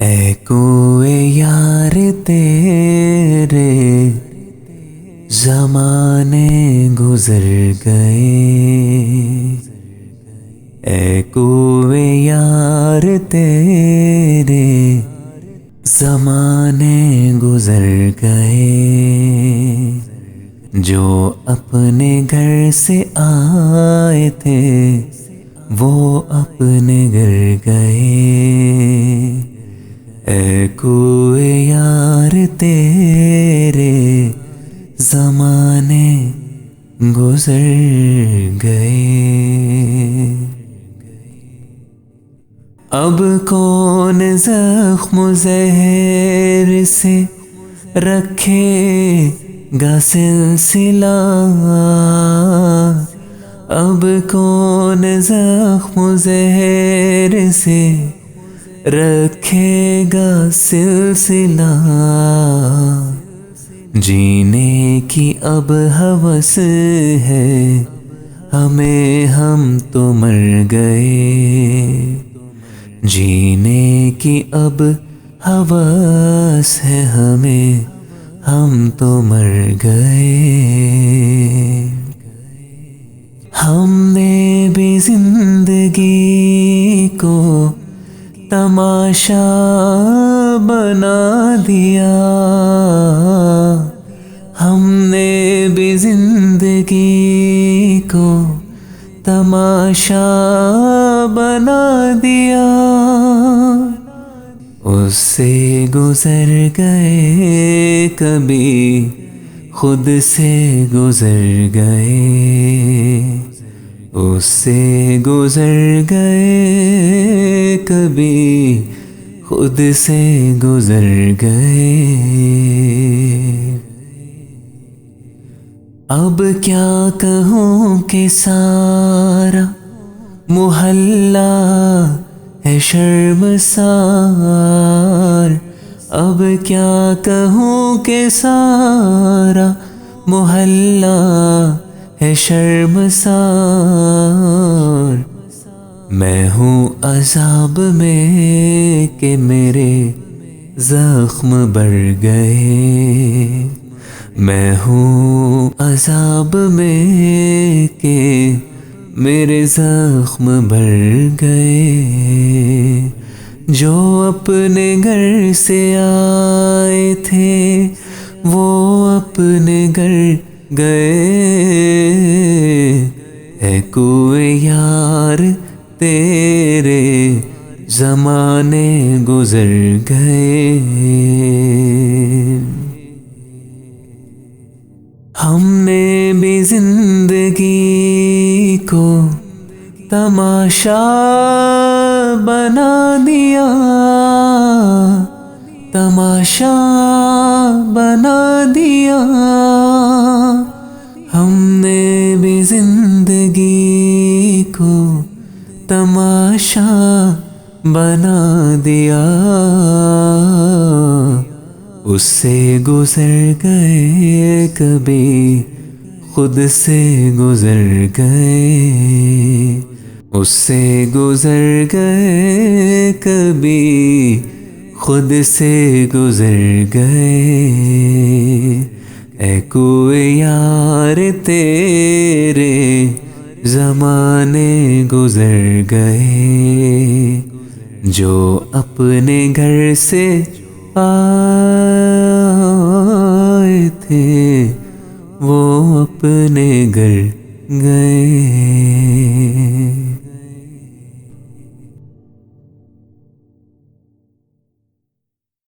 اے کوئے یار تیرے زمانے گزر گئے، اے کوئے یار تیرے زمانے گزر گئے، جو اپنے گھر سے آئے تھے وہ اپنے گھر گئے، اے کوئے یار تیرے زمانے گزر گئے۔ اب کون زخم زہر سے رکھے گا سلسلہ، اب کون زخم زہر سے رکھے گا سلسلہ، جینے کی اب ہوس ہے ہمیں، ہم تو مر گئے، جینے کی اب ہوس ہے ہمیں، ہم تو مر گئے۔ ہم نے بھی زندگی کو تماشا بنا دیا، ہم نے بھی زندگی کو تماشا بنا دیا، اس سے گزر گئے کبھی خود سے گزر گئے، اس سے گزر گئے کبھی خود سے گزر گئے۔ اب کیا کہوں کہ سارا محلہ ہے شرمسار، اب کیا کہوں کہ سارا محلہ ہے شرمسار، میں ہوں عذاب میں کہ میرے زخم بڑھ گئے، میں ہوں عذاب میں کہ میرے زخم بڑھ گئے، جو اپنے گھر سے آئے تھے وہ اپنے گھر گئے، اے کوئے یار تیرے زمانے گزر گئے۔ ہم نے بھی زندگی کو تماشا بنا دیا، تماشا بنا دیا، ہم نے بھی زندگی کو تماشا بنا دیا، اس سے گزر گئے کبھی خود سے گزر گئے، اس سے گزر گئے کبھی خود سے گزر گئے، اے کوئے یار تیرے زمانے گزر گئے، جو اپنے گھر سے آئے تھے وہ اپنے گھر گئے۔